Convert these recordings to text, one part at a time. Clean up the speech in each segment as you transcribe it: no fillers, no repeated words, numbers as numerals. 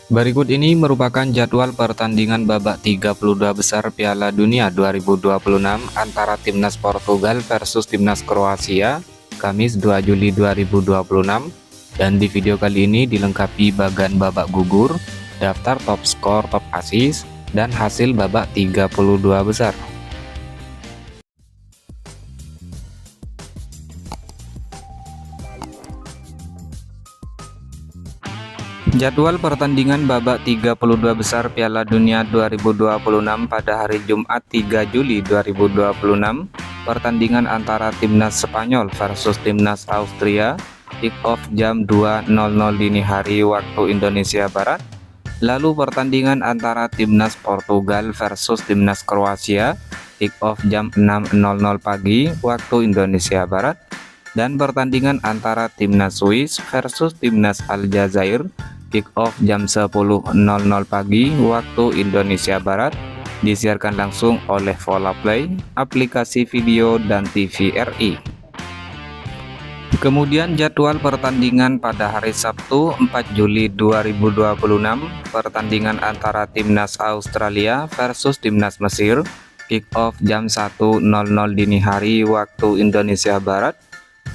Berikut ini merupakan jadwal pertandingan babak 32 besar Piala Dunia 2026 antara Timnas Portugal versus Timnas Kroasia, Kamis 2 Juli 2026. Dan di video kali ini dilengkapi bagan babak gugur, daftar top skor, top assist, dan hasil babak 32 besar. Jadwal pertandingan babak 32 besar Piala Dunia 2026 pada hari Jumat 3 Juli 2026. Pertandingan antara Timnas Spanyol versus Timnas Austria, kick off jam 2.00 dini hari waktu Indonesia Barat. Lalu pertandingan antara Timnas Portugal versus Timnas Kroasia, kick off jam 6.00 pagi waktu Indonesia Barat. Dan pertandingan antara Timnas Swiss versus Timnas Aljazair, kick off jam 10.00 pagi waktu Indonesia Barat, disiarkan langsung oleh Volaplay, aplikasi video dan TVRI. Kemudian jadwal pertandingan pada hari Sabtu 4 Juli 2026, pertandingan antara Timnas Australia versus Timnas Mesir, kick off jam 1.00 dini hari waktu Indonesia Barat.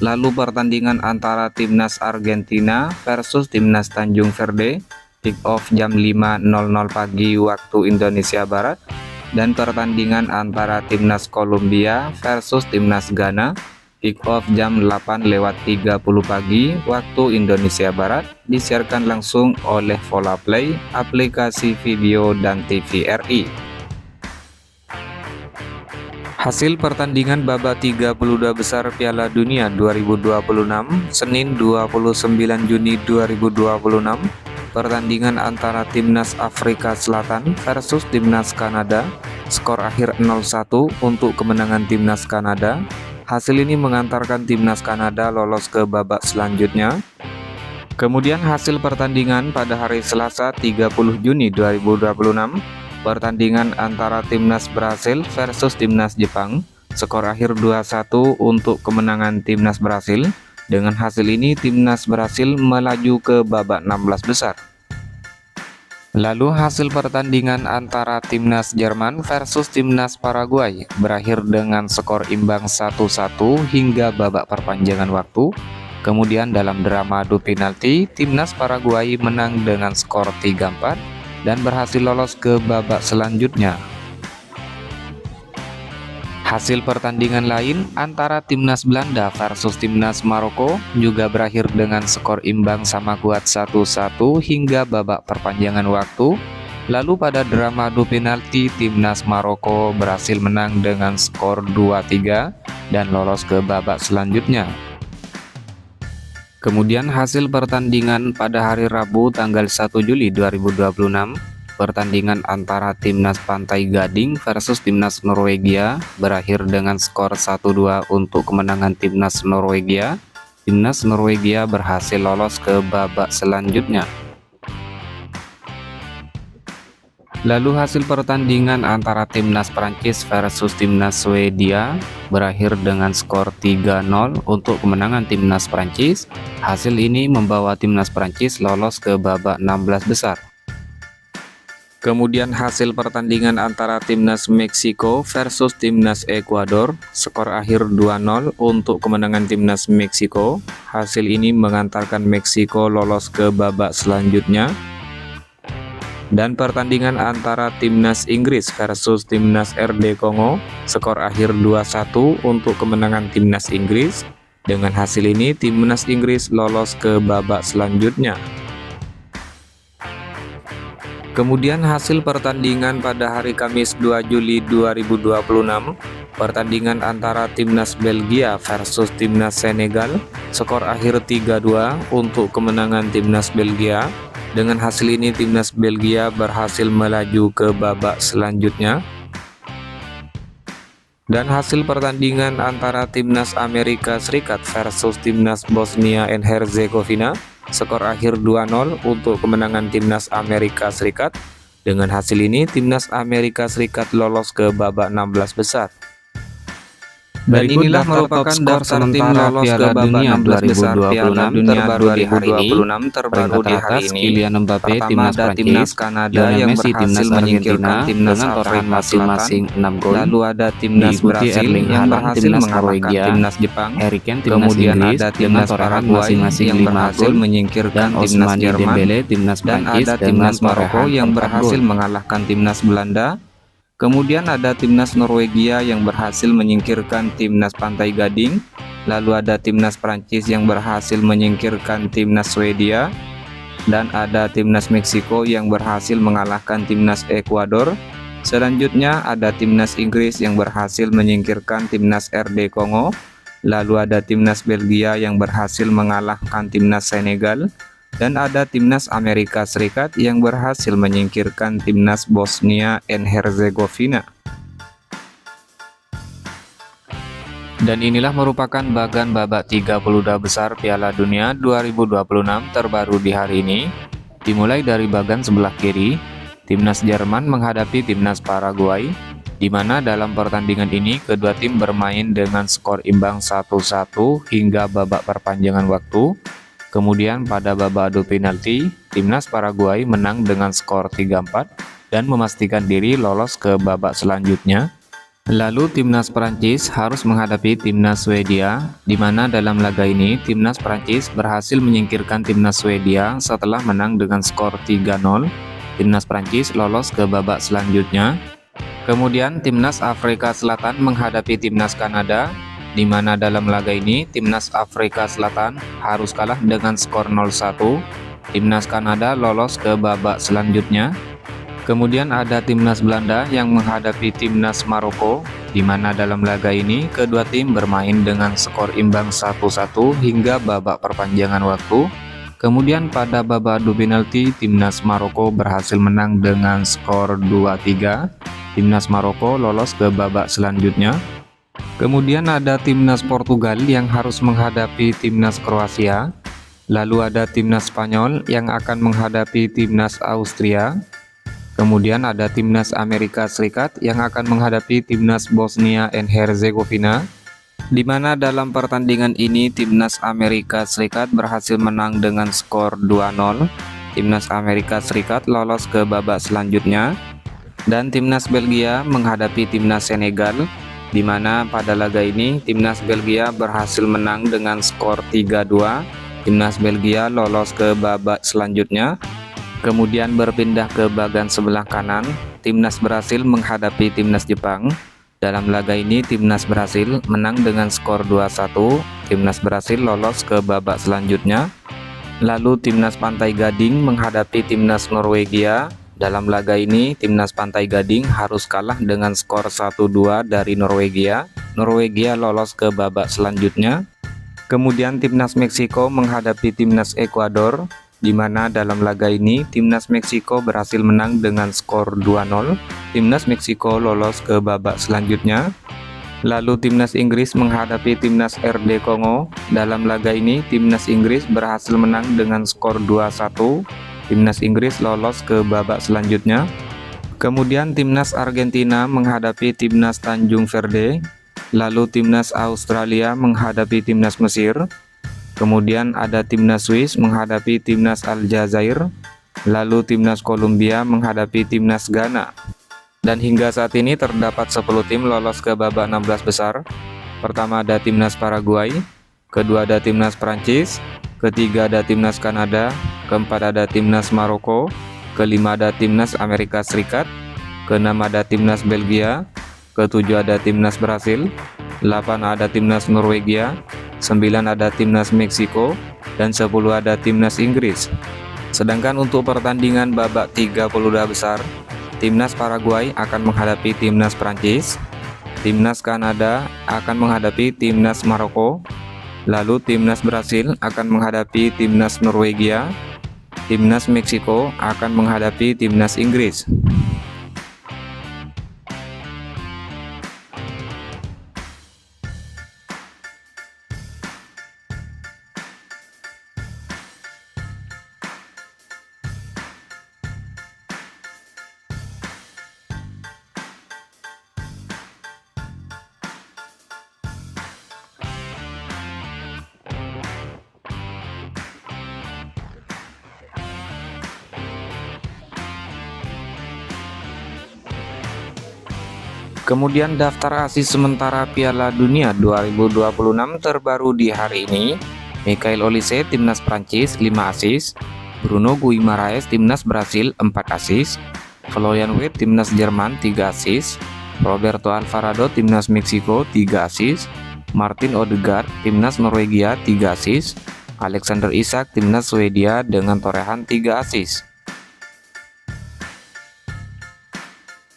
Lalu pertandingan antara Timnas Argentina versus Timnas Tanjung Verde, kick off jam 5.00 pagi waktu Indonesia Barat. Dan pertandingan antara Timnas Kolombia versus Timnas Ghana, kick off jam 8.30 pagi waktu Indonesia Barat, disiarkan langsung oleh Volaplay, aplikasi video dan TVRI. Hasil pertandingan babak 32 besar Piala Dunia 2026 Senin 29 Juni 2026. Pertandingan antara Timnas Afrika Selatan versus Timnas Kanada, skor akhir 0-1 untuk kemenangan Timnas Kanada. Hasil ini mengantarkan Timnas Kanada lolos ke babak selanjutnya. Kemudian hasil pertandingan pada hari Selasa 30 Juni 2026, pertandingan antara Timnas Brasil versus Timnas Jepang, skor akhir 2-1 untuk kemenangan Timnas Brasil. Dengan hasil ini Timnas Brasil melaju ke babak 16 besar. Lalu hasil pertandingan antara Timnas Jerman versus Timnas Paraguay berakhir dengan skor imbang 1-1 hingga babak perpanjangan waktu. Kemudian dalam drama adu penalti, Timnas Paraguay menang dengan skor 3-4 dan berhasil lolos ke babak selanjutnya. Hasil pertandingan lain antara Timnas Belanda versus Timnas Maroko juga berakhir dengan skor imbang sama kuat 1-1 hingga babak perpanjangan waktu. Lalu pada drama adu penalti, Timnas Maroko berhasil menang dengan skor 2-3 dan lolos ke babak selanjutnya. Kemudian hasil pertandingan pada hari Rabu tanggal 1 Juli 2026, pertandingan antara Timnas Pantai Gading versus Timnas Norwegia berakhir dengan skor 1-2 untuk kemenangan Timnas Norwegia. Timnas Norwegia berhasil lolos ke babak selanjutnya. Lalu hasil pertandingan antara Timnas Prancis versus Timnas Swedia berakhir dengan skor 3-0 untuk kemenangan Timnas Prancis. Hasil ini membawa Timnas Prancis lolos ke babak 16 besar. Kemudian hasil pertandingan antara Timnas Meksiko versus Timnas Ekuador, skor akhir 2-0 untuk kemenangan Timnas Meksiko. Hasil ini mengantarkan Meksiko lolos ke babak selanjutnya. Dan pertandingan antara Timnas Inggris versus Timnas RD Kongo, skor akhir 2-1 untuk kemenangan Timnas Inggris. Dengan hasil ini Timnas Inggris lolos ke babak selanjutnya. Kemudian hasil pertandingan pada hari Kamis 2 Juli 2026, pertandingan antara Timnas Belgia versus Timnas Senegal, skor akhir 3-2 untuk kemenangan Timnas Belgia. Dengan hasil ini Timnas Belgia berhasil melaju ke babak selanjutnya. Dan hasil pertandingan antara Timnas Amerika Serikat versus Timnas Bosnia and Herzegovina, skor akhir 2-0 untuk kemenangan Timnas Amerika Serikat. Dengan hasil ini Timnas Amerika Serikat lolos ke babak 16 besar. Dan inilah merupakan daftar tim lolos ke babak 16 besar Piala Dunia terbaru di hari ini. Terbaru di hari ini. Pertama ada timnas Kanada yang berhasil menyingkirkan timnas Afrika Selatan. Lalu ada timnas Brasil yang berhasil mengalahkan timnas Jepang. Kemudian ada timnas Paraguay yang berhasil menyingkirkan timnas Jerman. Dan ada timnas Maroko yang berhasil mengalahkan timnas Belanda. Kemudian ada timnas Norwegia yang berhasil menyingkirkan timnas Pantai Gading. Lalu ada timnas Prancis yang berhasil menyingkirkan timnas Swedia. Dan ada timnas Meksiko yang berhasil mengalahkan timnas Ekuador. Selanjutnya ada timnas Inggris yang berhasil menyingkirkan timnas RD Kongo. Lalu ada timnas Belgia yang berhasil mengalahkan timnas Senegal. Dan ada timnas Amerika Serikat yang berhasil menyingkirkan timnas Bosnia and Herzegovina. Dan inilah merupakan bagan babak 32 besar Piala Dunia 2026 terbaru di hari ini. Dimulai dari bagan sebelah kiri, timnas Jerman menghadapi timnas Paraguay, di mana dalam pertandingan ini kedua tim bermain dengan skor imbang 1-1 hingga babak perpanjangan waktu. Kemudian pada babak adu penalti, timnas Paraguay menang dengan skor 3-4 dan memastikan diri lolos ke babak selanjutnya. Lalu timnas Prancis harus menghadapi timnas Swedia, di mana dalam laga ini timnas Prancis berhasil menyingkirkan timnas Swedia setelah menang dengan skor 3-0. Timnas Prancis lolos ke babak selanjutnya. Kemudian timnas Afrika Selatan menghadapi timnas Kanada, di mana dalam laga ini timnas Afrika Selatan harus kalah dengan skor 0-1. Timnas Kanada lolos ke babak selanjutnya. Kemudian ada timnas Belanda yang menghadapi timnas Maroko, di mana dalam laga ini kedua tim bermain dengan skor imbang 1-1 hingga babak perpanjangan waktu. Kemudian pada babak adu penalti timnas Maroko berhasil menang dengan skor 2-3. Timnas Maroko lolos ke babak selanjutnya. Kemudian ada timnas Portugal yang harus menghadapi timnas Kroasia. Lalu ada timnas Spanyol yang akan menghadapi timnas Austria. Kemudian ada timnas Amerika Serikat yang akan menghadapi timnas Bosnia and Herzegovina, di mana dalam pertandingan ini timnas Amerika Serikat berhasil menang dengan skor 2-0. Timnas Amerika Serikat lolos ke babak selanjutnya. Dan timnas Belgia menghadapi timnas Senegal, di mana pada laga ini timnas Belgia berhasil menang dengan skor 3-2. Timnas Belgia lolos ke babak selanjutnya. Kemudian berpindah ke bagian sebelah kanan, timnas Brasil menghadapi timnas Jepang. Dalam laga ini timnas Brasil menang dengan skor 2-1. Timnas Brasil lolos ke babak selanjutnya. Lalu timnas Pantai Gading menghadapi timnas Norwegia. Dalam laga ini timnas Pantai Gading harus kalah dengan skor 1-2 dari Norwegia. Norwegia lolos ke babak selanjutnya. Kemudian timnas Meksiko menghadapi timnas Ekuador, di mana dalam laga ini timnas Meksiko berhasil menang dengan skor 2-0. Timnas Meksiko lolos ke babak selanjutnya. Lalu timnas Inggris menghadapi timnas RD Kongo. Dalam laga ini timnas Inggris berhasil menang dengan skor 2-1. Timnas Inggris lolos ke babak selanjutnya. Kemudian timnas Argentina menghadapi timnas Tanjung Verde. Lalu timnas Australia menghadapi timnas Mesir. Kemudian ada timnas Swiss menghadapi timnas Aljazair. Lalu timnas Kolombia menghadapi timnas Ghana. Dan hingga saat ini terdapat 10 tim lolos ke babak 16 besar. Pertama ada timnas Paraguay, kedua ada timnas Prancis, ketiga ada timnas Kanada, keempat ada timnas Maroko, kelima ada timnas Amerika Serikat, keenam ada timnas Belgia, ketujuh ada timnas Brasil, 8 ada timnas Norwegia, 9 ada timnas Meksiko, dan 10 ada timnas Inggris. Sedangkan untuk pertandingan babak 32 besar, timnas Paraguay akan menghadapi timnas Prancis, timnas Kanada akan menghadapi timnas Maroko, lalu timnas Brasil akan menghadapi timnas Norwegia, timnas Meksiko akan menghadapi timnas Inggris. Kemudian daftar asis sementara Piala Dunia 2026 terbaru di hari ini. Michael Olise timnas Prancis 5 asis, Bruno Guimaraes timnas Brasil 4 asis, Florian Wirtz timnas Jerman 3 asis, Roberto Alvarado timnas Meksiko 3 asis, Martin Odegaard timnas Norwegia 3 asis, Alexander Isak timnas Swedia dengan torehan 3 asis.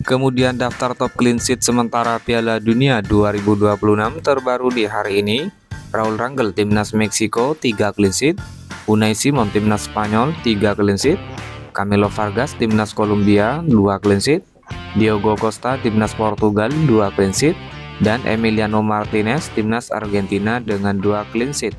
Kemudian daftar top clean sheet sementara Piala Dunia 2026 terbaru di hari ini. Raul Rangel timnas Meksiko 3 clean sheet, Unai Simon timnas Spanyol 3 clean sheet, Camilo Vargas timnas Kolombia 2 clean sheet, Diogo Costa timnas Portugal 2 clean sheet, dan Emiliano Martinez timnas Argentina dengan 2 clean sheet.